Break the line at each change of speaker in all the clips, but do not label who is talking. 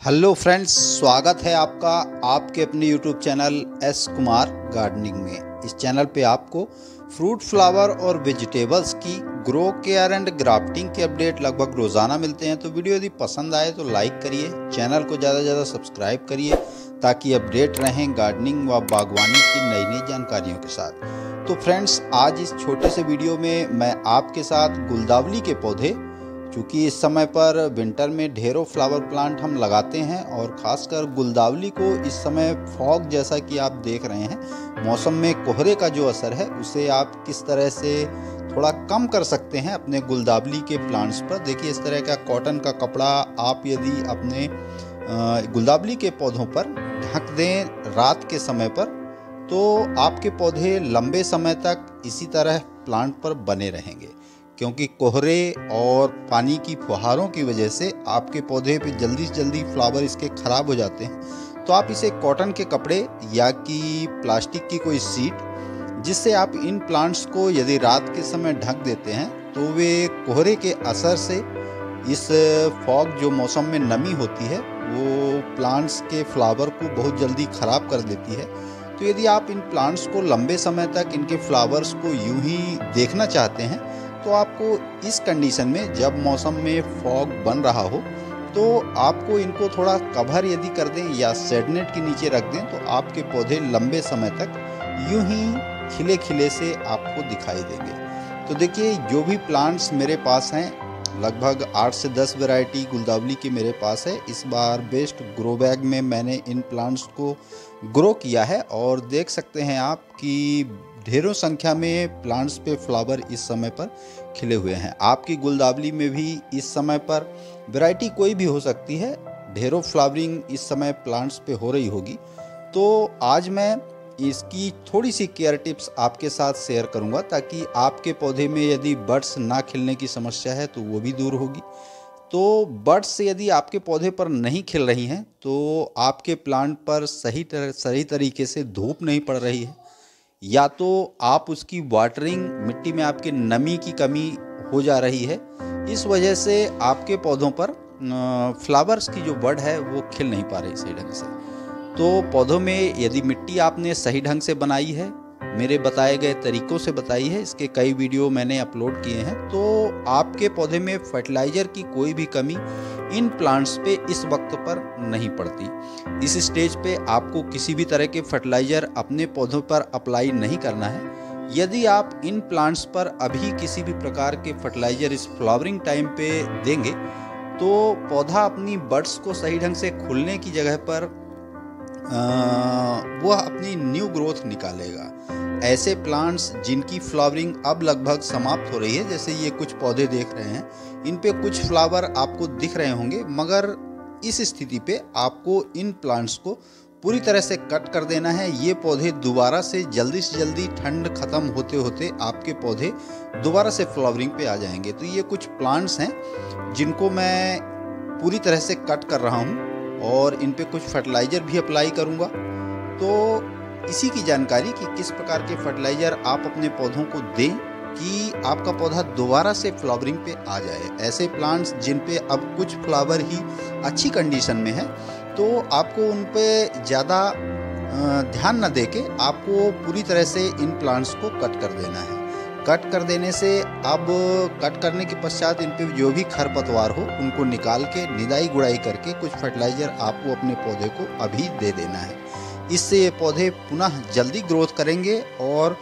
Hello friends, स्वागत है आपका आपके अपने YouTube channel S Kumar gardening में। इस चैनल पे आपको फ्रूट, फ्लावर और वेजिटेबल्स की ग्रो केयर एंड ग्राफ्टिंग के अपडेट लगभग रोज़ाना मिलते हैं। तो वीडियो यदि पसंद आए तो लाइक करिए, चैनल को ज़्यादा से ज़्यादा सब्सक्राइब करिए ताकि अपडेट रहें गार्डनिंग व बागवानी की नई नई जानकारियों के साथ। तो फ्रेंड्स, आज इस छोटे से वीडियो में मैं आपके साथ गुलदावली के पौधे, क्योंकि इस समय पर विंटर में ढेरों फ्लावर प्लांट हम लगाते हैं और ख़ासकर गुलदावली को इस समय फॉग, जैसा कि आप देख रहे हैं, मौसम में कोहरे का जो असर है उसे आप किस तरह से थोड़ा कम कर सकते हैं अपने गुलदावली के प्लांट्स पर। देखिए, इस तरह का कॉटन का कपड़ा आप यदि अपने गुलदावली के पौधों पर ढक दें रात के समय पर, तो आपके पौधे लंबे समय तक इसी तरह प्लांट पर बने रहेंगे। क्योंकि कोहरे और पानी की फुहारों की वजह से आपके पौधे पे जल्दी से जल्दी फ्लावर इसके ख़राब हो जाते हैं। तो आप इसे कॉटन के कपड़े या कि प्लास्टिक की कोई शीट, जिससे आप इन प्लांट्स को यदि रात के समय ढक देते हैं तो वे कोहरे के असर से, इस फॉग जो मौसम में नमी होती है वो प्लांट्स के फ्लावर को बहुत जल्दी ख़राब कर देती है। तो यदि आप इन प्लांट्स को लंबे समय तक इनके फ्लावर्स को यूं ही देखना चाहते हैं तो आपको इस कंडीशन में, जब मौसम में फॉग बन रहा हो, तो आपको इनको थोड़ा कवर यदि कर दें या शेडनेट के नीचे रख दें तो आपके पौधे लंबे समय तक यूं ही खिले खिले से आपको दिखाई देंगे। तो देखिए, जो भी प्लांट्स मेरे पास हैं, लगभग 8 से 10 वैरायटी गुलदावली की मेरे पास है। इस बार बेस्ट ग्रो बैग में मैंने इन प्लांट्स को ग्रो किया है और देख सकते हैं आप कि ढेरों संख्या में प्लांट्स पे फ्लावर इस समय पर खिले हुए हैं। आपकी गुलदावली में भी इस समय पर वैरायटी कोई भी हो सकती है, ढेरों फ्लावरिंग इस समय प्लांट्स पे हो रही होगी। तो आज मैं इसकी थोड़ी सी केयर टिप्स आपके साथ शेयर करूंगा ताकि आपके पौधे में यदि बड्स ना खिलने की समस्या है तो वो भी दूर होगी। तो बड्स यदि आपके पौधे पर नहीं खिल रही हैं तो आपके प्लांट पर सही तरीके से धूप नहीं पड़ रही है, या तो आप उसकी वाटरिंग, मिट्टी में आपके नमी की कमी हो जा रही है। इस वजह से आपके पौधों पर फ्लावर्स की जो बड है वो खिल नहीं पा रही सही ढंग से। तो पौधों में यदि मिट्टी आपने सही ढंग से बनाई है, मेरे बताए गए तरीकों से बताई है, इसके कई वीडियो मैंने अपलोड किए हैं, तो आपके पौधे में फर्टिलाइज़र की कोई भी कमी इन प्लांट्स पे इस वक्त पर नहीं पड़ती। इस स्टेज पे आपको किसी भी तरह के फर्टिलाइज़र अपने पौधों पर अप्लाई नहीं करना है। यदि आप इन प्लांट्स पर अभी किसी भी प्रकार के फर्टिलाइज़र इस फ्लावरिंग टाइम पे देंगे तो पौधा अपनी बड्स को सही ढंग से खुलने की जगह पर वह अपनी न्यू ग्रोथ निकालेगा। ऐसे प्लांट्स जिनकी फ्लावरिंग अब लगभग समाप्त हो रही है, जैसे ये कुछ पौधे देख रहे हैं, इन पे कुछ फ्लावर आपको दिख रहे होंगे, मगर इस स्थिति पे आपको इन प्लांट्स को पूरी तरह से कट कर देना है। ये पौधे दोबारा से जल्दी ठंड ख़त्म होते होते आपके पौधे दोबारा से फ्लावरिंग पे आ जाएंगे। तो ये कुछ प्लांट्स हैं जिनको मैं पूरी तरह से कट कर रहा हूँ और इन पे कुछ फर्टिलाइज़र भी अप्लाई करूँगा। तो इसी की जानकारी कि किस प्रकार के फर्टिलाइज़र आप अपने पौधों को दें कि आपका पौधा दोबारा से फ्लावरिंग पे आ जाए। ऐसे प्लांट्स जिन पे अब कुछ फ्लावर ही अच्छी कंडीशन में है, तो आपको उन पे ज़्यादा ध्यान न देके आपको पूरी तरह से इन प्लांट्स को कट कर देना है। कट कर देने से, अब कट करने के पश्चात इन पे जो भी खरपतवार हो उनको निकाल के निदाई गुड़ाई करके कुछ फर्टिलाइज़र आपको अपने पौधे को अभी दे देना है। इससे ये पौधे पुनः जल्दी ग्रोथ करेंगे और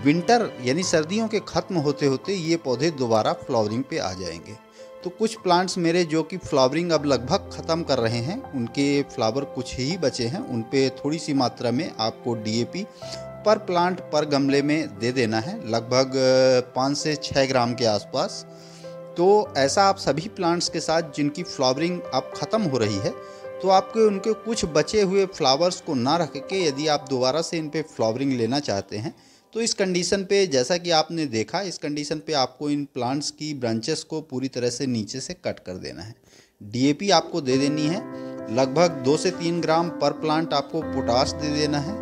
विंटर यानी सर्दियों के ख़त्म होते होते ये पौधे दोबारा फ्लावरिंग पे आ जाएंगे। तो कुछ प्लांट्स मेरे जो कि फ्लावरिंग अब लगभग ख़त्म कर रहे हैं, उनके फ्लावर कुछ ही बचे हैं, उन पे थोड़ी सी मात्रा में आपको DAP पर प्लांट पर गमले में दे देना है, लगभग 5 से 6 ग्राम के आसपास। तो ऐसा आप सभी प्लांट्स के साथ जिनकी फ्लावरिंग अब ख़त्म हो रही है, तो आपके उनके कुछ बचे हुए फ्लावर्स को ना रख के यदि आप दोबारा से इन पे फ्लावरिंग लेना चाहते हैं तो इस कंडीशन पे, जैसा कि आपने देखा, इस कंडीशन पे आपको इन प्लांट्स की ब्रांचेस को पूरी तरह से नीचे से कट कर देना है। DAP आपको दे देनी है, लगभग 2 से 3 ग्राम पर प्लांट आपको पोटाश दे देना है,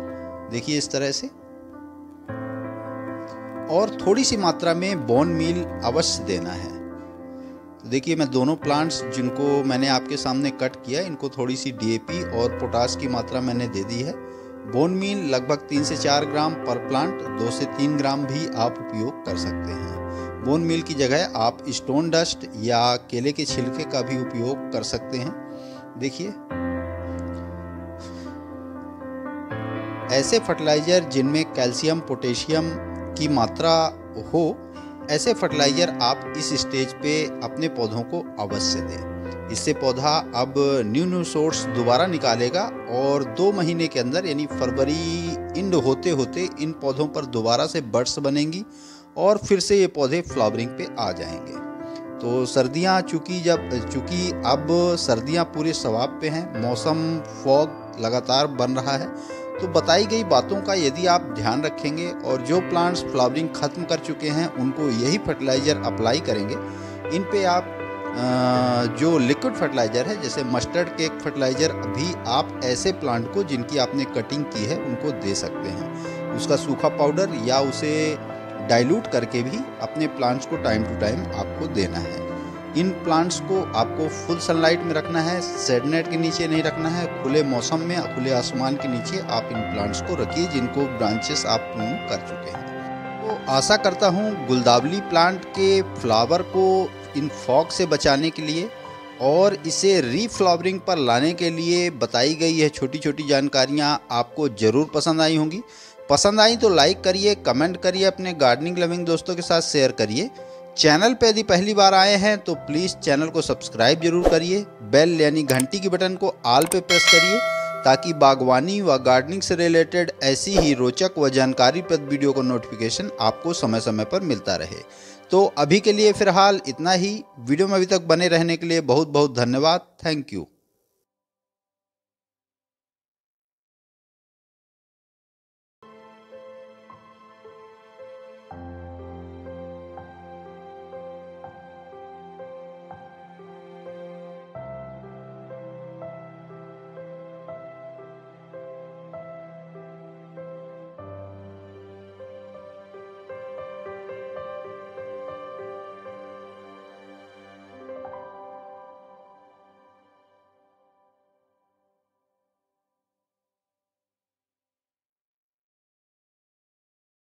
देखिए इस तरह से, और थोड़ी सी मात्रा में बोन मील अवश्य देना है। तो देखिए मैं दोनों प्लांट्स जिनको मैंने आपके सामने कट किया, इनको थोड़ी सी DAP और पोटास की मात्रा मैंने दे दी है। बोन मील लगभग 3 से 4 ग्राम पर प्लांट, 2 से 3 ग्राम भी आप उपयोग कर सकते हैं। बोन मील की जगह आप स्टोन डस्ट या केले के छिलके का भी उपयोग कर सकते हैं। देखिए ऐसे फर्टिलाइज़र जिनमें कैल्शियम पोटेशियम की मात्रा हो, ऐसे फर्टिलाइज़र आप इस स्टेज पे अपने पौधों को अवश्य दें। इससे पौधा अब न्यू सोर्स दोबारा निकालेगा और 2 महीने के अंदर यानी फरवरी एंड होते होते इन पौधों पर दोबारा से बड्स बनेंगी और फिर से ये पौधे फ्लावरिंग पे आ जाएंगे। तो सर्दियाँ चूँकि अब सर्दियाँ पूरे सवाब पे हैं, मौसम फॉग लगातार बन रहा है, तो बताई गई बातों का यदि आप ध्यान रखेंगे और जो प्लांट्स फ्लावरिंग ख़त्म कर चुके हैं उनको यही फर्टिलाइज़र अप्लाई करेंगे। इन पे आप जो लिक्विड फर्टिलाइज़र है जैसे मस्टर्ड केक फर्टिलाइज़र भी आप ऐसे प्लांट को जिनकी आपने कटिंग की है उनको दे सकते हैं। उसका सूखा पाउडर या उसे डाइल्यूट करके भी अपने प्लांट्स को टाइम टू टाइम आपको देना है। इन प्लांट्स को आपको फुल सनलाइट में रखना है, शेड नेट के नीचे नहीं रखना है। खुले मौसम में खुले आसमान के नीचे आप इन प्लांट्स को रखिए जिनको ब्रांचेस आप प्रून कर चुके हैं। तो आशा करता हूँ गुलदावरी प्लांट के फ्लावर को इन फॉग से बचाने के लिए और इसे रीफ्लावरिंग पर लाने के लिए बताई गई है छोटी छोटी जानकारियाँ आपको ज़रूर पसंद आई होंगी। पसंद आई तो लाइक करिए, कमेंट करिए, अपने गार्डनिंग लविंग दोस्तों के साथ शेयर करिए। चैनल पे यदि पहली बार आए हैं तो प्लीज़ चैनल को सब्सक्राइब जरूर करिए। बेल यानी घंटी की बटन को ऑल पे प्रेस करिए ताकि बागवानी व गार्डनिंग से रिलेटेड ऐसी ही रोचक व जानकारीप्रद वीडियो का नोटिफिकेशन आपको समय समय पर मिलता रहे। तो अभी के लिए फ़िलहाल इतना ही। वीडियो में अभी तक बने रहने के लिए बहुत बहुत धन्यवाद। Thank you.